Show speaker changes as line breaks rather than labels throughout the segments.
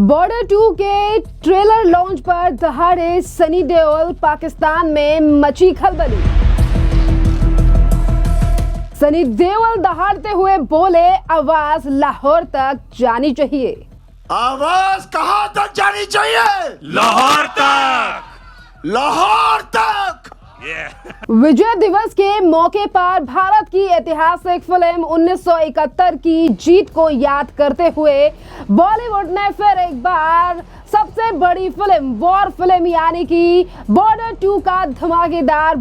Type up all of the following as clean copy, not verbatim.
Border 2 के trailer launch पर दहाड़े सनी देओल, पाकिस्तान में मची खलबली। सनी देओल दहाड़ते हुए बोले, आवाज लाहौर तक जानी चाहिए।
आवाज कहां तक जानी चाहिए?
लाहौर तक,
लाहौर तक।
विजय दिवस के मौके पर भारत की ऐतिहासिक फिल्म 1971 की जीत को याद करते हुए बॉलीवुड ने फिर एक बार सबसे बड़ी फिल्म वॉर फिल्म यानी कि बॉर्डर 2 का धमाकेदार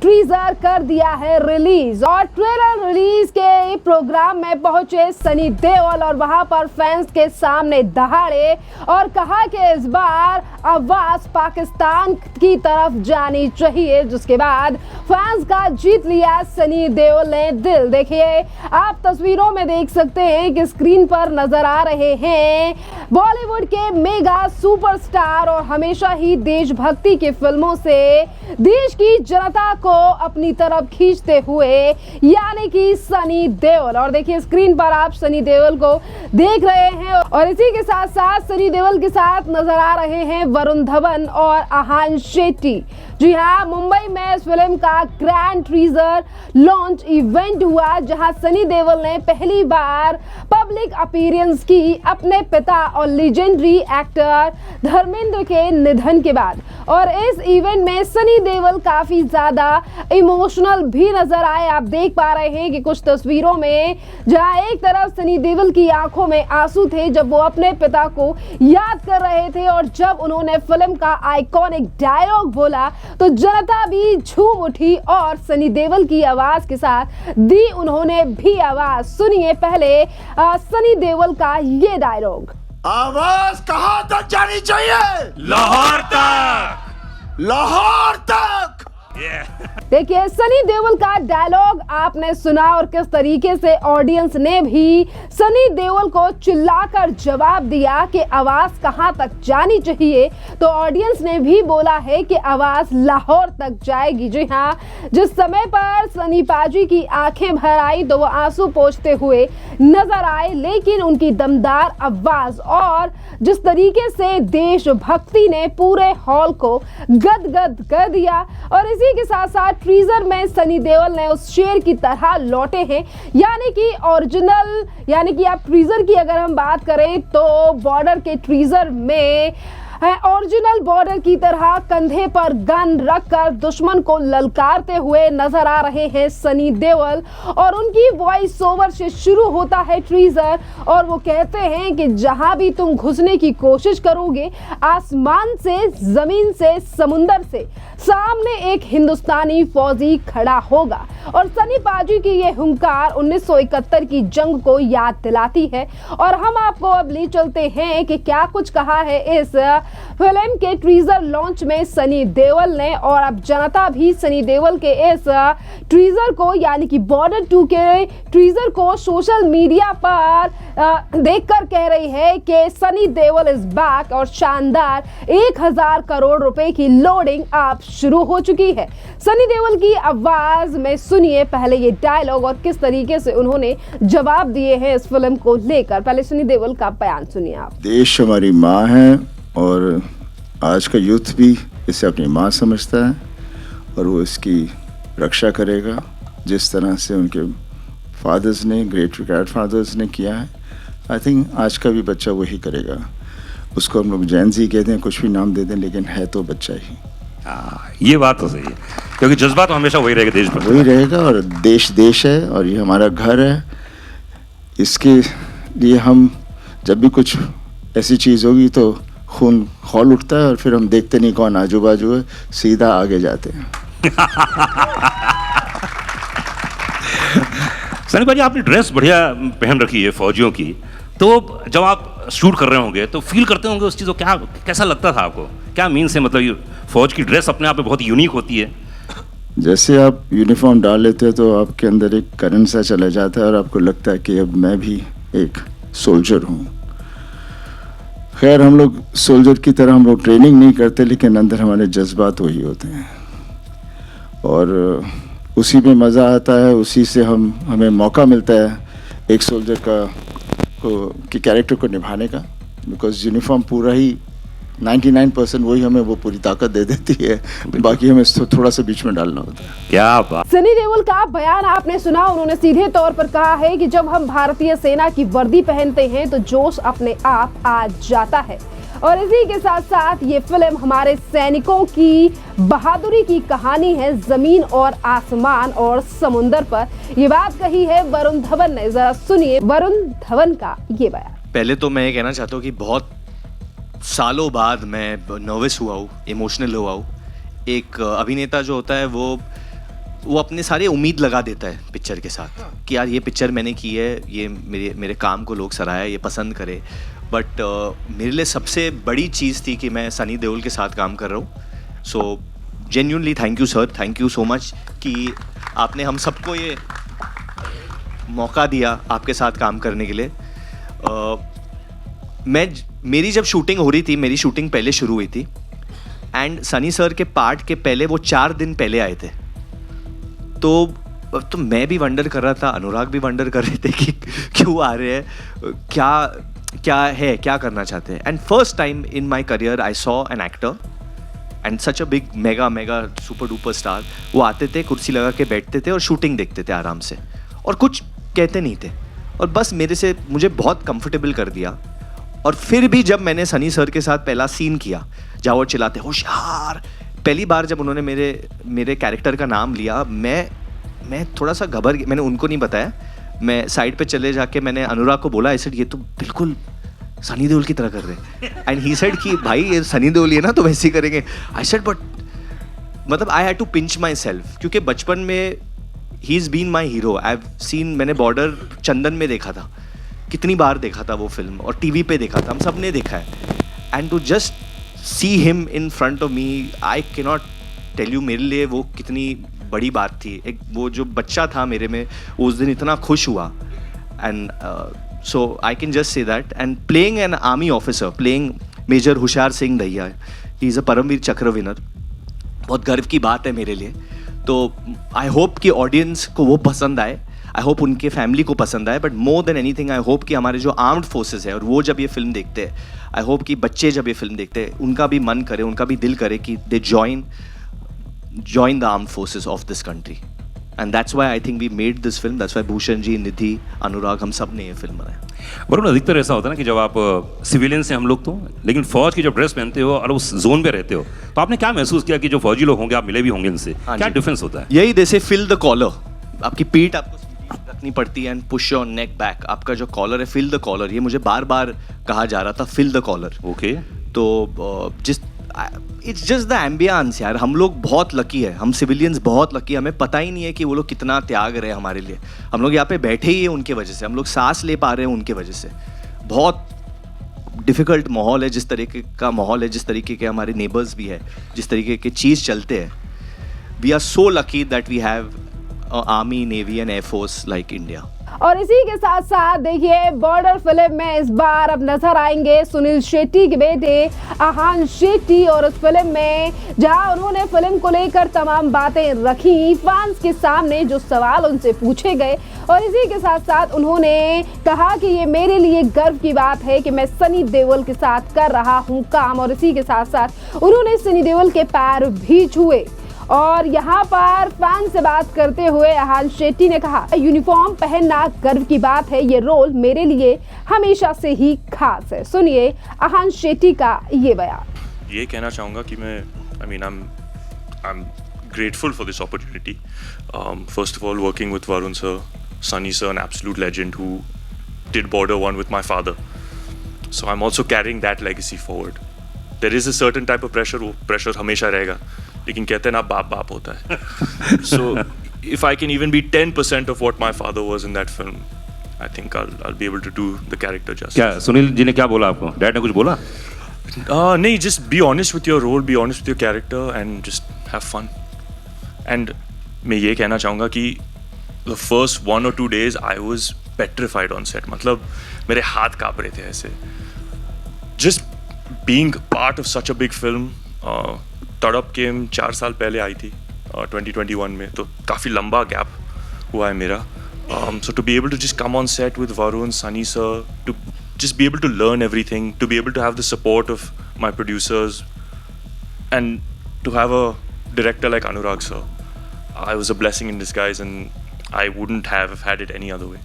टीजर कर दिया है रिलीज। और ट्रेलर रिलीज के प्रोग्राम में पहुंचे सनी देओल और वहां पर फैंस के सामने दहाड़े और कहा कि इस बार आवाज पाकिस्तान की तरफ जानी चाहिए, जिसके बाद फैंस का जीत लिया सनी देओल ने दिल। देखिए, आप तस्वीरों में देख सकते हैं कि स्क्रीन पर नजर आ रहे हैं बॉलीवुड के मेगा सुपरस्टार और हमेशा ही देशभक्ति की फिल्मों से देश की जनता को अपनी तरफ खींचते हुए यानी कि सनी देओल। और देखिए, स्क्रीन पर आप सनी देओल को देख रहे हैं और इसी के साथ साथ सनी देओल के साथ नजर आ रहे हैं वरुण धवन और आहान शेट्टी। जी हाँ, मुंबई में इस फिल्म का ग्रैंड टीजर लॉन्च इवेंट हुआ, जहां सनी देओल ने पहली बार पब्लिक अपीयरेंस की अपने पिता और लीजेंडरी एक्टर धर्मेंद्र के निधन के बाद। और इस इवेंट में सनी देओल काफी ज्यादा इमोशनल भी नजर आए। आप देख पा रहे हैं कि कुछ तस्वीरों में जहां एक तरफ सनी देओल की आंखों में आंसू थे जब वो अपने पिता को याद कर रहे थे, और जब उन्होंने फिल्म का आइकॉनिक डायलॉग बोला तो जनता भी झूम उठी और सनी देओल की आवाज के साथ दी उन्होंने भी आवाज। सुनिए पहले सनी देओल का ये डायलॉग।
आवाज कहां तक जानी चाहिए?
लाहौर तक,
लाहौर तक।
देखिए, सनी देओल का डायलॉग आपने सुना और किस तरीके से ऑडियंस ने भी सनी देओल को चिल्लाकर जवाब दिया कि आवाज कहां तक जानी चाहिए। तो ऑडियंस ने भी बोला है कि आवाज लाहौर तक जाएगी। जी हाँ, जिस समय पर सनी पाजी की आंखें भर आई तो वो आंसू पोंछते हुए नजर आए, लेकिन उनकी दमदार आवाज और जिस तरीके से देशभक्ति ने पूरे हॉल को गदगद कर दिया। और इसी के साथ साथ टीजर में सनी देओल ने उस शेर की तरह लौटे हैं, यानी कि ओरिजिनल, यानी कि आप टीजर की अगर हम बात करें तो बॉर्डर के टीजर में ओरिजिनल बॉर्डर की तरह कंधे पर गन रखकर दुश्मन को ललकारते हुए नजर आ रहे हैं सनी देओल। और उनकी वॉइस ओवर से शुरू होता है टीजर और वो कहते हैं कि जहां भी तुम घुसने की कोशिश करोगे, आसमान से, जमीन से, समुंदर से, सामने एक हिंदुस्तानी फौजी खड़ा होगा। और सनी पाजी की ये हुंकार 1971 की जंग को याद दिलाती है। और हम आपको अब ले चलते हैं कि क्या कुछ कहा है इस फिल्म के टीजर लॉन्च में सनी देओल ने। और अब जनता भी सनी देओल के इस टीजर को यानी कि बॉर्डर 2 के टीजर को सोशल मीडिया पर देखकर कह रही है कि सनी देओल इज बैक और शानदार 1000 करोड़ रुपए की लोडिंग अब शुरू हो चुकी है। सनी देओल की आवाज में सुनिए पहले ये डायलॉग और किस तरीके से उन्होंने जवाब दिए हैं इस फिल्म को लेकर। पहले सनी देओल का बयान सुनिए आप।
देश हमारी माँ है और आज का यूथ भी इसे अपनी माँ समझता है और वो इसकी रक्षा करेगा जिस तरह से उनके फादर्स ने, ग्रेट रिटायर्ड फादर्स ने किया है। आई थिंक आज का भी बच्चा वही करेगा। उसको हम लोग जैन जी कहते हैं, कुछ भी नाम दे दें, लेकिन है तो बच्चा ही।
ये बात तो सही है, क्योंकि जज्बा तो हमेशा वही रहेगा, देश पर
वही रहेगा। और देश देश है और ये हमारा घर है। इसके लिए हम जब भी कुछ ऐसी चीज़ होगी तो खून खौल उठता है और फिर हम देखते नहीं कौन आजू बाजू है, सीधा आगे जाते हैं।
सनी भाई, आपने ड्रेस बढ़िया पहन रखी है फौजियों की, तो जब आप शूट कर रहे होंगे तो फील करते होंगे उस चीज़ को, क्या कैसा लगता था आपको? क्या मीन से, मतलब ये फौज की ड्रेस अपने आप में बहुत यूनिक होती है।
जैसे आप यूनिफॉर्म डाल लेते हो तो आपके अंदर एक करंट सा चला जाता है और आपको लगता है कि अब मैं भी एक सोल्जर हूँ। खैर, हम लोग सोल्जर की तरह हम लोग ट्रेनिंग नहीं करते, लेकिन अंदर हमारे जज्बात वही होते हैं और उसी में मज़ा आता है। उसी से हमें मौका मिलता है एक सोल्जर की कैरेक्टर को निभाने का, बिकॉज यूनिफॉर्म पूरा ही 99% वही हमें वो पूरी ताकत दे देती है, बाकी हमें थोड़ा सा बीच में डालना होता है।
क्या बात।
सनी देओल का बयान आपने सुना। उन्होंने सीधे तौर पर कहा है कि जब हम भारतीय सेना की वर्दी पहनते हैं तो जोश अपने आप आ जाता है। और इसी के साथ साथ ये फिल्म हमारे सैनिकों की बहादुरी की कहानी है, जमीन और आसमान और समुंदर पर। ये बात कही है वरुण धवन ने। जरा सुनिए वरुण धवन का ये बयान।
पहले तो मैं ये कहना चाहता हूँ कि बहुत सालों बाद मैं नर्वस हुआ हूँ, इमोशनल हुआ हूँ। एक अभिनेता जो होता है वो अपने सारे उम्मीद लगा देता है पिक्चर के साथ कि यार ये पिक्चर मैंने की है, ये मेरे काम को लोग सराहे, ये पसंद करे। बट मेरे लिए सबसे बड़ी चीज़ थी कि मैं सनी देओल के साथ काम कर रहा हूँ। So genuinely thank you sir, thank you so much कि आपने हम सबको ये मौका दिया आपके साथ काम करने के लिए। मेरी जब शूटिंग हो रही थी, मेरी शूटिंग पहले शुरू हुई थी एंड सनी सर के पार्ट के पहले वो 4 दिन पहले आए थे। तो मैं भी वंडर कर रहा था, अनुराग भी वंडर कर रहे थे कि क्यों आ रहे हैं, क्या करना चाहते हैं। And first time in my career I saw an actor and such a big mega super duper star. वो आते थे, कुर्सी लगा के बैठते थे और शूटिंग देखते थे आराम से और कुछ कहते नहीं थे और बस मुझे बहुत कंफर्टेबल कर दिया। और फिर भी जब मैंने सनी सर के साथ पहला सीन किया जहाँ वो चिल्लाते होशियार, पहली बार जब उन्होंने मेरे कैरेक्टर का नाम लिया, मैं थोड़ा सा घबर गया। मैंने उनको नहीं बताया, मैं साइड पे चले जाके मैंने अनुराग को बोला, आई सेड ये तो बिल्कुल सनी देओल की तरह कर रहे हैं। एंड ही सेड कि भाई ये सनी देओल है ना तो वैसे ही करेंगे। आई सेड बट मतलब I had to pinch myself, क्योंकि बचपन में ही is been my hero. I have seen, मैंने बॉर्डर चंदन में देखा था, कितनी बार देखा था वो फिल्म, और टीवी पे देखा था, हम सब ने देखा है। And to just see him in front of me, I can not tell you मेरे लिए वो कितनी बड़ी बात थी। एक वो जो बच्चा था मेरे में उस दिन इतना खुश हुआ। And so I can just say that. And playing an army officer, playing major Hoshiyar Singh Dahiya, he is a Paramvir Chakra winner, बहुत गर्व की बात है मेरे लिए। तो आई होप कि ऑडियंस को वो पसंद आए, आई होप उनके फैमिली को पसंद आए, but more than anything I hope कि हमारे जो आर्म्ड फोर्सेस है और वो जब ये फिल्म देखते हैं, आई होप कि बच्चे जब ये फिल्म देखते हैं उनका भी मन करे, उनका भी दिल करे कि they join the armed forces of this country. And that's why I think we made this film, that's why Bhushan ji, Nidhi, Anurag, हम सब ने ये फिल्म बनाया।
वरुण, अधिकतर ऐसा होता है ना कि जब आप सिविलियन से हम लोग तो, लेकिन फौज की जब ड्रेस पहनते हो और उस जोन पे रहते हो, तो आपने क्या महसूस किया कि जो फौजी लोग होंगे, आप मिले भी होंगे इनसे, क्या डिफरेंस होता है?
यही जैसे फिल द कॉलर, आपकी पीठ आपको रखनी पड़ती है and push your neck back, आपका जो कॉलर है फिल द कॉलर, ये मुझे बार बार कहा जा रहा था, फिल द कॉलर।
ओके।
तो इट्स जस्ट द एम्बियंस यार। हम लोग बहुत लकी है, हम सिविलियंस बहुत लकी, हमें पता ही नहीं है कि वो लोग कितना त्याग रहे हैं हमारे लिए। हम लोग यहाँ पे बैठे ही हैं उनके वजह से, हम लोग सांस ले पा रहे हैं उनके वजह से। बहुत डिफ़िकल्ट माहौल है, जिस तरीके का माहौल है, जिस तरीके के हमारे नेबर्स भी है, जिस तरीके के चीज़ चलते हैं। We are so lucky that we have army, navy and air force like India.
और इसी के साथ साथ देखिए बॉर्डर फिल्म में इस बार अब नजर आएंगे सुनील शेट्टी के बेटे आहान शेट्टी। और उस फिल्म में जहां उन्होंने फिल्म को लेकर तमाम बातें रखी फैंस के सामने, जो सवाल उनसे पूछे गए, और इसी के साथ साथ उन्होंने कहा कि ये मेरे लिए गर्व की बात है कि मैं सनी देओल के साथ कर रहा हूं काम। और इसी के साथ साथ उन्होंने सनी देओल के पैर भी छुए। और यहाँ पर फैन से बात करते हुए आहान शेट्टी ने कहा, यूनिफॉर्म पहनना गर्व की बात है, ये रोल मेरे लिए हमेशा से ही खास है। सुनिए आहान शेट्टी का ये बयान।
ये कहना चाहूँगा कि मैं I am grateful for this opportunity. First of all, working with Varun sir, Sunny sir, an absolute legend who did Border 1 with my father. So I'm also carrying that legacy forward. There is a certain type of pressure, वो pressure हमेशा रहेगा, लेकिन कहते हैं ना बाप होता है। So if I can even be 10% of what my father was in that film, I think I'll be able to do the character justice.
क्या सुनील जी ने क्या बोला आपको? डैड ने कुछ बोला?
नहीं, just be honest with your role, be honest with your character and just have fun. And मैं ये कहना चाहूँगा कि the first 1 or 2 days I was petrified on set. मतलब मेरे हाथ काँप रहे थे ऐसे। Just being part of such a big film, तड़प के 4 साल पहले आई थी 2021 में, तो काफ़ी लंबा गैप हुआ है मेरा। So to be able to just come on set with Varun, Sunny sir, to just be able to learn everything, to be able to have the support of my producers, and to have a director like Anurag sir, I was a blessing in disguise, and I wouldn't have had it any other way.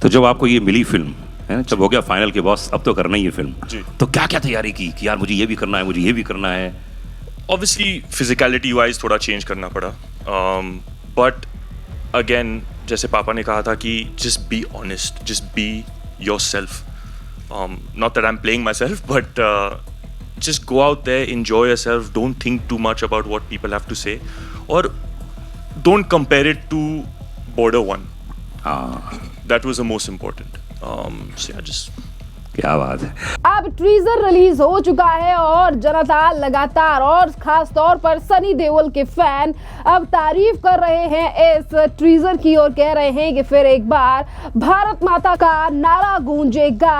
तो जब आपको ये मिली film है, जब हो गया final के boss अब तो करना ही है फिल्म,
जी।
तो क्या क्या तैयारी की कि यार मुझे ये भी करना है, मुझे ये भी करना है?
Obviously physicality wise थोड़ा change करना पड़ा, but again जैसे पापा ने कहा था कि just be honest, just be yourself. Not that I'm playing myself, but just go out there, enjoy yourself, don't think too much about what people have to say, or don't compare it to Border 1. That was the most important. So yeah, just
क्या बात है।
अब teaser release हो चुका है और जनता लगातार और खास तौर पर सनी देओल के फैन अब तारीफ कर रहे हैं इस टीजर की और कह रहे हैं कि फिर एक बार भारत माता का नारा गूंजेगा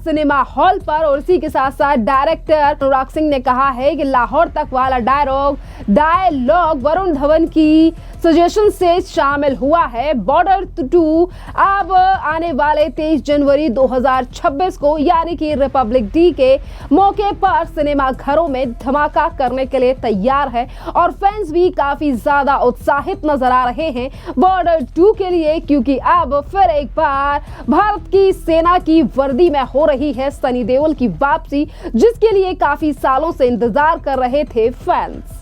सिनेमा हॉल पर। और इसी के साथ साथ डायरेक्टर अनुराग सिंह ने कहा है कि लाहौर तक वाला डायलॉग वरुण धवन की सजेशन से शामिल हुआ है। बॉर्डर 2 अब आने वाले 23 जनवरी 2026 को यानी कि रिपब्लिक डे के मौके पर सिनेमा घरों में धमाका करने के लिए तैयार है और फैंस भी काफी ज्यादा उत्साहित नजर आ रहे हैं बॉर्डर 2 के लिए, क्योंकि अब फिर एक बार भारत की सेना की वर्दी में हो रही है सनी देओल की वापसी, जिसके लिए काफी सालों से इंतजार कर रहे थे फैंस।